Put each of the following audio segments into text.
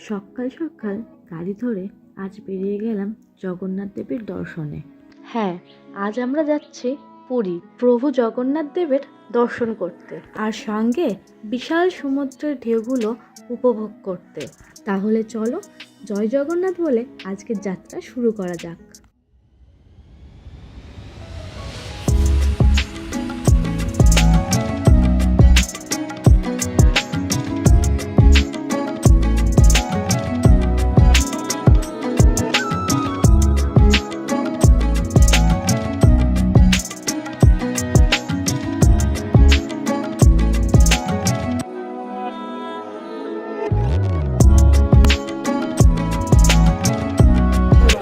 সকাল সকাল গাড়ি ধরে আজ বেরিয়ে গেলাম জগন্নাথ দেবের দর্শনে। হ্যাঁ, আজ আমরা যাচ্ছি পুরী প্রভু জগন্নাথ দেবের দর্শন করতে, আর সঙ্গে বিশাল সমুদ্রের ঢেউগুলো উপভোগ করতে। তাহলে চলো জয় জগন্নাথ বলে আজকের যাত্রা শুরু করা যাক।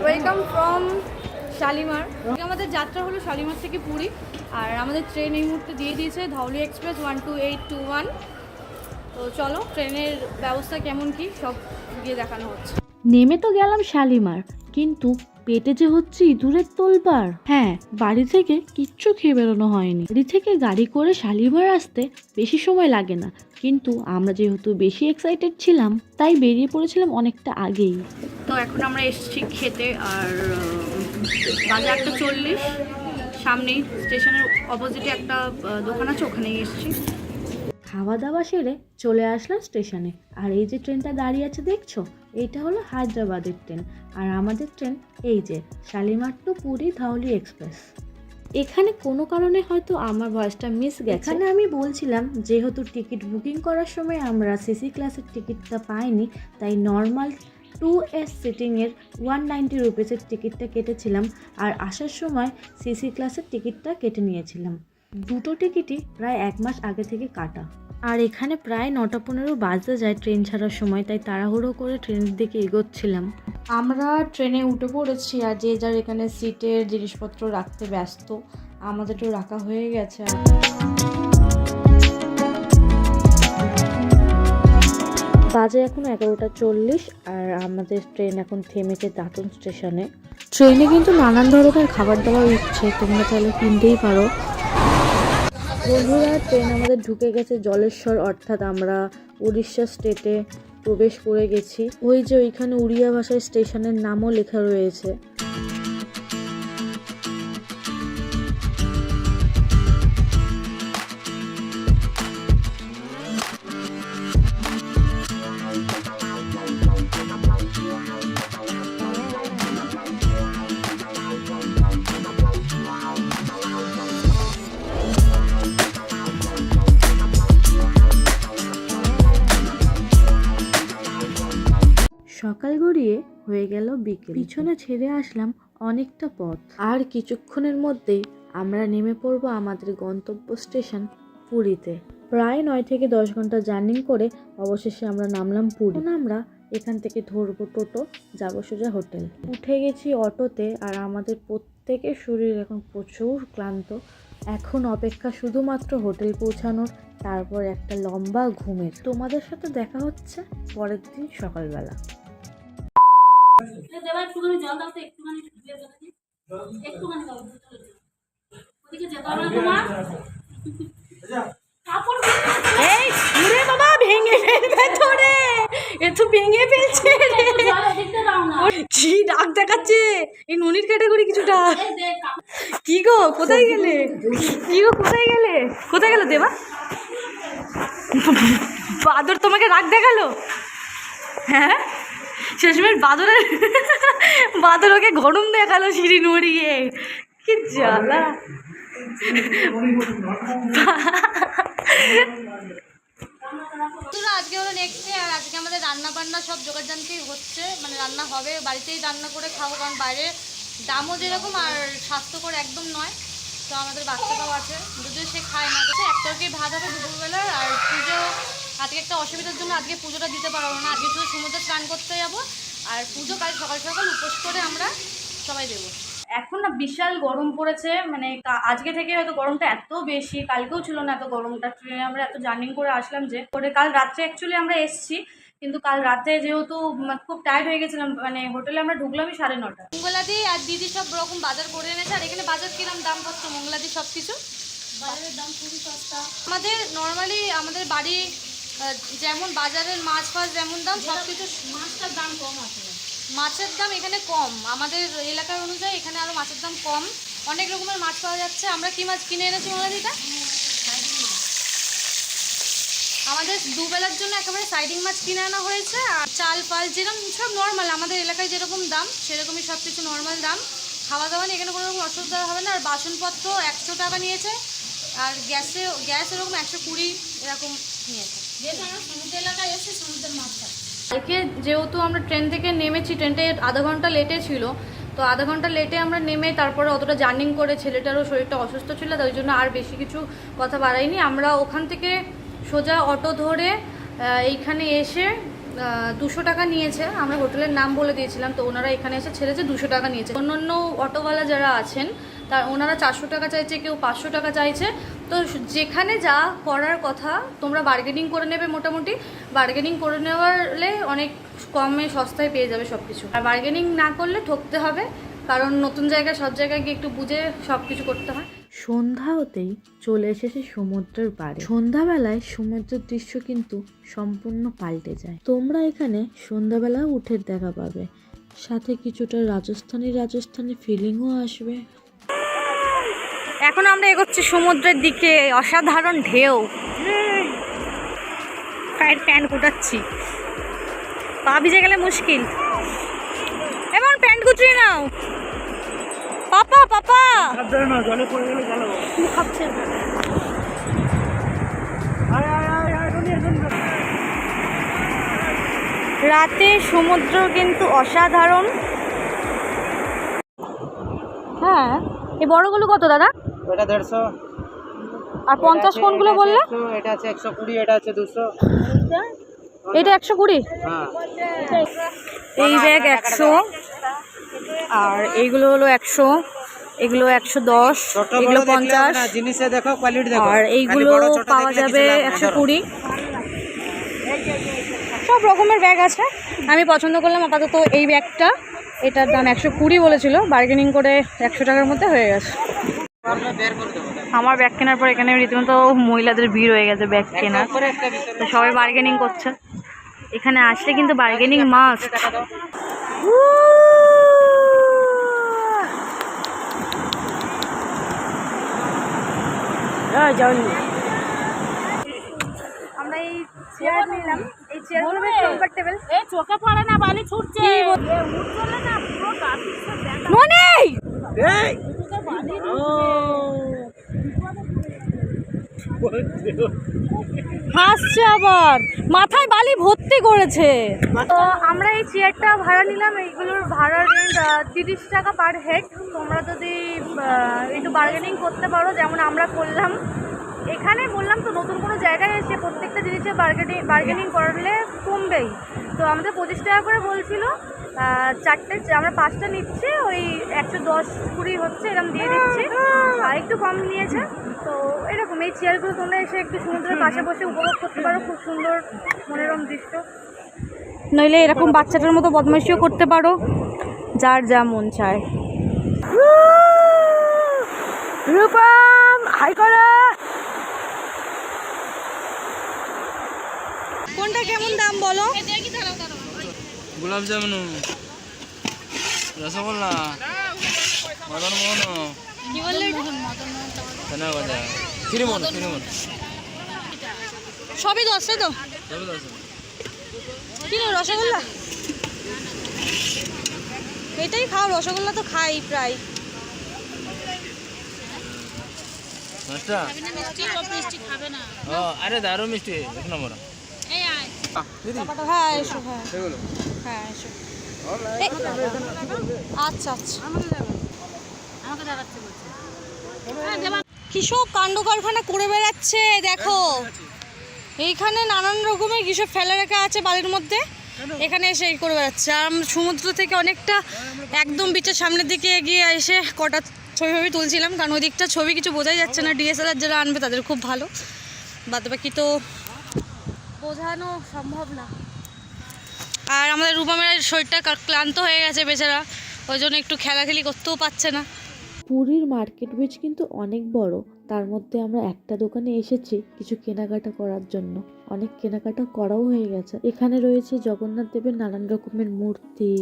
Welcome from Shalimar. আমাদের যাত্রা হলো শালিমার থেকে পুরী, আর আমাদের ট্রেন এই মুহূর্তে দিয়ে দিয়েছে ধউলি এক্সপ্রেস 12821। তো চলো ট্রেনের ব্যবস্থা কেমন কি সব গিয়ে দেখানো হচ্ছে। নেমে তো গেলাম শালিমার, কিন্তু পেটে যে হচ্ছে ইঁদুরের তোলপাড়। হ্যাঁ, বাড়ি থেকে কিচ্ছু খেয়ে বেরোনো হয়নি। বাড়ি থেকে গাড়ি করে শালিমার আসতে বেশি সময় লাগে না, কিন্তু আমরা যেহেতু বেশি এক্সাইটেড ছিলাম তাই বেরিয়ে পড়েছিলাম অনেকটা আগেই। তো এখন আমরা এসেছি খেতে, আর বাজে 1:40। সামনেই স্টেশনের অপোজিটে একটা দোকান আছে, ওখানেই এসেছি। খাওয়া দাওয়া সেরে চলে আসলাম স্টেশনে। আর এই যে ট্রেনটা দাঁড়িয়ে আছে দেখছো, এইটা হলো হায়দ্রাবাদের ট্রেন, আর আমাদের ট্রেন এই যে শালিমার টু পুরী ধউলি এক্সপ্রেস। এখানে কোনো কারণে হয়তো আমার ভয়েসটা মিস গেছে। এখানে আমি বলছিলাম যেহেতু টিকিট বুকিং করার সময় আমরা সিসি ক্লাসের টিকিটটা পাইনি, তাই নর্মাল 2S সিটিংয়ের 190 রুপিসের টিকিটটা কেটেছিলাম, আর আসার সময় সিসি ক্লাসের টিকিটটা কেটে নিয়েছিলাম। দুটো টিকিটই প্রায় 1 মাস আগে থেকে কাটা। আর এখানে প্রায় 9:15 বাজতে যায় ট্রেন ছাড়ার সময়, তাই তাড়াহুড়ো করে ট্রেনের দিকে এগোচ্ছিলাম। আমরা ট্রেনে উঠে পড়েছি, আর যে যার এখানে সিটের জিনিসপত্র রাখতে ব্যস্ত। আমাদেরও রাখা হয়ে গেছে। বাজে এখন 11:40, আর আমাদের ট্রেন এখন থেমেছে দাঁতন স্টেশনে। ট্রেনে কিন্তু নানান ধরনের খাবার দাবার উঠছে, তোমরা চাইলে কিনতেই পারো। বন্ধুরা, ট্রেন আমাদের ঢুকে গেছে জলেশ্বর, অর্থাৎ আমরা উড়িষ্যা স্টেটে প্রবেশ করে গেছি। ওই যে ওইখানে উড়িয়া ভাষায় স্টেশনের নামও লেখা রয়েছে। সকাল গড়িয়ে হয়ে গেল বিকেল। পিছনে ছেড়ে আসলাম অনেকটা পথ, আর কিছুক্ষণের মধ্যেই আমরা নেমে পড়বো আমাদের গন্তব্য স্টেশন পুরীতে। প্রায় 9 থেকে 10 ঘন্টা জার্নি করে অবশেষে আমরা নামলাম পুরী। এখন আমরা এখান থেকে ধরবো টোটো, যাবো সোজা হোটেল। উঠে গেছি অটোতে, আর আমাদের প্রত্যেকের শরীর এখন প্রচুর ক্লান্ত। এখন অপেক্ষা শুধুমাত্র হোটেল পৌঁছানোর, তারপর একটা লম্বা ঘুমের। তোমাদের সাথে দেখা হচ্ছে পরের দিন সকালবেলা। একটুখানি জল দাও তো, একটুখানি একটুখানি দাও, ওদিকে যেতে হবে না তোমার। কাপড় এই ওরে বাবা, ভেঙে ফেলবে তো রে, এ তো ভেঙে ফেলছে রে। ওদিকটা দাও না। কি ডাক দেখাচ্ছে এই ননির ক্যাটাগরি কিছুটা। কি গো, কোথায় গেলে? কি গো, কোথায় গেলে? কোথায় গেল দেবা? বাদর তোমাকে রাগ দেখালো? হ্যাঁ, শেষমেশ বাদর ওকে গরম দেখালো সিঁড়ি নড়িয়ে। কি জ্বালা। আজকে হলো নেক্সট ডে, আর আজকে আমাদের রান্না বান্না সব জোগাড় জানতেই হচ্ছে, মানে রান্না হবে, বাড়িতেই রান্না করে খাবো, কারণ বাইরে দামও যেরকম আর স্বাস্থ্যকর একদম নয়। তো আমাদের বাচ্চাটাও আছে, যদিও সে খায় না, তো এক তরকারি ভাত হবে দুপুরবেলার। আর পুজো আজকে একটা অসুবিধার জন্য আজকে পুজোটা দিতে পারবো না, আজকে শুধু সমুদ্রে স্নান করতে যাবো, আর পুজো কাল সকাল সকাল উপোস করে আমরা সবাই দেবো। এখন না বিশাল গরম পড়েছে, মানে আজকে থেকে হয়তো গরমটা এত বেশি, কালকেও ছিল না এত গরমটা। ট্রেনে আমরা এত জার্নি করে আসলাম যে করে, কাল রাত্রে অ্যাকচুয়ালি আমরা এসেছি, কিন্তু কাল রাতে যেহেতু খুব টায়ার্ড হয়ে গেছিলাম, মানে হোটেলে আমরা ঢুকলামই 9:30। মঙ্গলাদি আর দিদি সব রকম বাজার করে এনেছে। আর এখানে বাজার কিরম দাম পড়ত মঙ্গলাদি? সব কিছু বাজারের দাম খুবই সস্তা। আমাদের নর্মালি আমাদের বাড়ি যেমন বাজারের মাছ ফাছ যেমন দাম সব কিছু মাছটার দাম কম আছে। মাছের দাম এখানে কম, আমাদের এলাকার অনুযায়ী এখানে আরও মাছের দাম কম, অনেক রকমের মাছ পাওয়া যাচ্ছে। আমরা কি মাছ কিনে এনেছি মোলাদিটা? আমাদের দুবেলার জন্য একেবারে সাইডিং মাছ কিনে আনা হয়েছে। আর চাল পাল যেরকম সব নর্মাল, আমাদের এলাকায় যেরকম দাম সেরকমই সব কিছু নর্মাল দাম। খাওয়া দাওয়া নিয়ে এখানে কোনো রকম অসুবিধা হবে না। আর বাসনপত্র 100 টাকা নিয়েছে, আর গ্যাস এরকম 120 এরকম নিয়েছে। যেহেতু আমরা সমুদ্র এলাকায় এসে সমুদ্রের মাছ খাই। কালকে যেহেতু আমরা ট্রেন থেকে নেমেছি, ট্রেনটা আধা ঘন্টা লেটে ছিল, তো আধা ঘন্টা লেটে আমরা নেমে তারপরে অতটা জার্নিং করে ছেলেটারও শরীরটা অসুস্থ ছিল, তাই জন্য আর বেশি কিছু কথা বাড়াইনি। আমরা ওখান থেকে সোজা অটো ধরে এইখানে এসে 200 টাকা নিয়েছে। আমরা হোটেলের নাম বলে দিয়েছিলাম, তো ওনারা এখানে এসে ছেড়েছে 200 টাকা নিয়েছে। অন্য অটোওয়ালা যারা আছেন তার ওনারা 400 টাকা চাইছে, কেউ 500 টাকা চাইছে। তো যেখানে যা করার কথা তোমরা বার্গেনিং করে নেবে, মোটামুটি বার্গেনিং করে নেওয়ালে অনেক কমে সস্তায় পেয়ে যাবে সব কিছু। আর বার্গেনিং না করলে ঠকতে হবে, কারণ নতুন জায়গায় সব জায়গায় গিয়ে একটু বুঝে সব কিছু করতে হয়। সন্ধ্যা হতেই চলে এসেছে সমুদ্রের পাড়ে। সন্ধ্যাবেলায় সমুদ্রের দৃশ্য কিন্তু সম্পূর্ণ পাল্টে যায়। তোমরা এখানে সন্ধ্যাবেলাও উঠে দেখা পাবে, সাথে কিছুটা রাজস্থানি ফিলিংও আসবে। এখন আমরা এগোচ্ছি সমুদ্রের দিকে। অসাধারণ ঢেউ, পায়ের প্যান্ট কুটাচ্ছি, পা ভিজে গেলে মুশকিল। এমন প্যান্ট কুচিয়ে নাও পাপা। রাতে সমুদ্র কিন্তু অসাধারণ। হ্যাঁ, এই বড়গুলো কত দাদা? এটা 150। আর 50 কোনগুলো বললে? এটা আছে 120, এটা আছে 200। এটা 120। হ্যাঁ, এই ব্যাগ 100, আর এইগুলো হলো 100, এগুলো 110, এগুলো 50, জিনিসে দেখো, কোয়ালিটি দেখো। আর এইগুলো পাওয়া যাবে 120। সব রকমের ব্যাগ আছে। আমি পছন্দ করলাম আপাতত এই ব্যাগটা। এটার দাম 120 বলেছিল, বার্গেনিং করে 100 টাকার মধ্যে হয়ে গেছে। আমার ব্যাগ কেনার পর এখানে রীতিমতো মহিলাদের ভিড় হয়ে গেছে ব্যাগ কেনার, তো সবাই বার্গেনিং করছে। এখানে আসলে কিন্তু বার্গেনিং মাস্ট। আমরা এই চেয়ার নিলাম, এই চেয়ারগুলো বেশ কমফোর্টেবল। এ চোখে পড়ে না, বালি ছুটছে। কি উঠলে না পুরো গাড়িতে ব্যাগ মনে হাসছে, আবার মাথায় বালি ভর্তি করেছে। তো আমরা এই চেয়ারটা ভাড়া নিলাম, এইগুলোর ভাড়ার রেন্ট 30 টাকা পার হেড। তোমরা যদি একটু বার্গেনিং করতে পারো, যেমন আমরা করলাম। এখানে বললাম তো, নতুন কোনো জায়গায় এসে প্রত্যেকটা জিনিসে বার্গেনিং করলে কমবেই। তো আমাদের 25 টাকা করে বলছিল, আমরা 5টা নিচ্ছি, ওই 110-20 হচ্ছে, এরকম দিয়ে দিচ্ছি। আর একটু কম নিয়েছে। তো এরকম এই চেয়ারগুলো তোমরা এসে একটু সমুদ্রের পাশে বসে উপভোগ করতে পারো, খুব সুন্দর মনোরম দৃশ্য। নইলে এরকম বাচ্চাটার মতো বদমাইশিও করতে পারো, যার যা মন চায়। রূপম হাই করে। কোনটা কেমন দাম বলো? গোলাপ জামুন, রসগোল্লা, মদন মোহন, কি বললে? ছানা গজা, খিরিমন। সবই 10 তো? কি না রসগোল্লা? এটাই খাও, রসগোল্লা তো খাই প্রায়। মাস্টার আরে দারুণ মিষ্টি, এক নম্বর। হ্যাঁ এসো, হ্যাঁ এসো। আচ্ছা কিসব কাণ্ড কারখানা করে বেড়াচ্ছে দেখো। এইখানে নানান রকমের কিসব ফেলে রাখা আছে বালির মধ্যে, এখানে এসে এই করে বেড়াচ্ছে। আর আমরা সমুদ্র থেকে অনেকটা একদম বিচের সামনের দিকে এগিয়ে এসে কটা ছবি তুলছিলাম, কারণ ওই দিকটা ছবি কিছু বোঝাই যাচ্ছে না। ডিএসএলআর যারা আনবে তাদের খুব ভালো, বাদবাকি তো বোঝানো সম্ভব না। আর আমাদের রূপমের শরীরটা ক্লান্ত হয়ে গেছে বেচারা, ওই জন্য একটু খেলাখেলি করতেও পারছে না। পুরীর মার্কেট বিচ কিন্তু অনেক বড়, তার মধ্যে আমরা একটা দোকানে এসেছি কিছু কেনাকাটা করার জন্য। অনেক কেনাকাটা করাও হয়ে গেছে। এখানে রয়েছে জগন্নাথ দেবের নানান রকমের মূর্তি,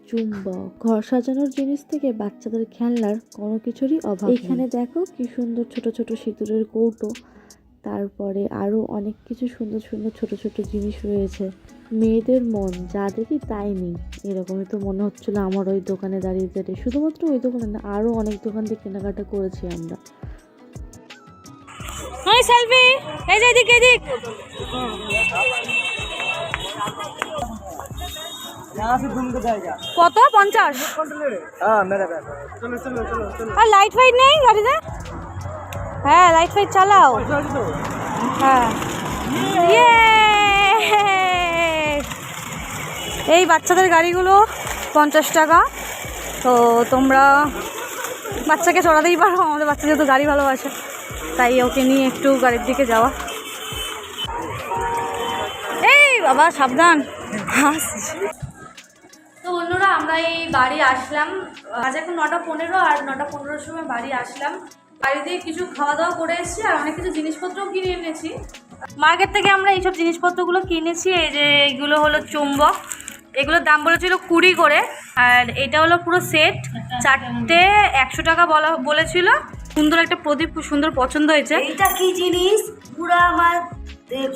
চুম্বক, ঘর সাজানোর জিনিস থেকে বাচ্চাদের খেলনার কোনো কিছুরই অভাব নেই। এখানে দেখো কি সুন্দর ছোট ছোট সিঁদুরের কৌটো, তারপরে আরো অনেক কিছু সুন্দর সুন্দর ছোট ছোট জিনিস রয়েছে। মেয়েদের মন যা দেখি তাই নেই, এরকমই তো মনে হচ্ছিল আমার ওই দোকানে দাঁড়িয়ে দাঁড়িয়ে। শুধুমাত্র ওই দোকানে না, আরো অনেক দোকান থেকে কেনাকাটা করেছি আমরা। ওই সেলফি, এই যে এদিক এদিক। কত? 50? আর লাইট ফাইট নেই গাড়িতে? হ্যাঁ, লাইট ফাইট চালাও। হ্যাঁ, এই বাচ্চাদের গাড়িগুলো 50 টাকা। তো তোমরা বাচ্চাকে চড়াতেই পারো, আমাদের বাচ্চা যেহেতু গাড়ি ভালোবাসে তাই ওকে নিয়ে একটু গাড়ির দিকে যাওয়া। এই বাবা সাবধান। তো বন্ধুরা, আমরা এই বাড়ি আসলাম, আজ এখন 9:15, আর 9:15 সময় বাড়ি আসলাম। বাড়িতে কিছু খাওয়া দাওয়া করে এসেছি আর অনেক কিছু জিনিসপত্রও কিনে এনেছি। মার্কেট থেকে আমরা এইসব জিনিসপত্রগুলো কিনেছি। এই যে এইগুলো হলো চুম্বক, এগুলোর দাম বলেছিল 20 করে, আর এটা হলো পুরো সেট, 4টে 100 টাকা বলেছিল। সুন্দর একটা প্রদীপ, খুব সুন্দর পছন্দ হয়েছে। এটা কি জিনিস পুরা আমার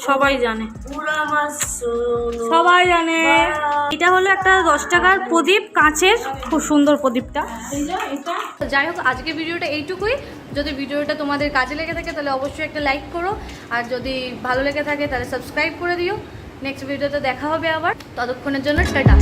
সবাই জানে, পুরা আমার সবাই জানে। এটা হলো একটা 10 টাকার প্রদীপ, কাঁচের, খুব সুন্দর প্রদীপটা। যাই হোক, আজকে ভিডিওটা এইটুকুই। যদি ভিডিওটা তোমাদের কাজে লেগে থাকে তাহলে অবশ্যই একটা লাইক করো, আর যদি ভালো লেগে থাকে তাহলে সাবস্ক্রাইব করে দিও। নেক্সট ভিডিওতে দেখা হবে আবার, ততক্ষণের জন্য টাটা।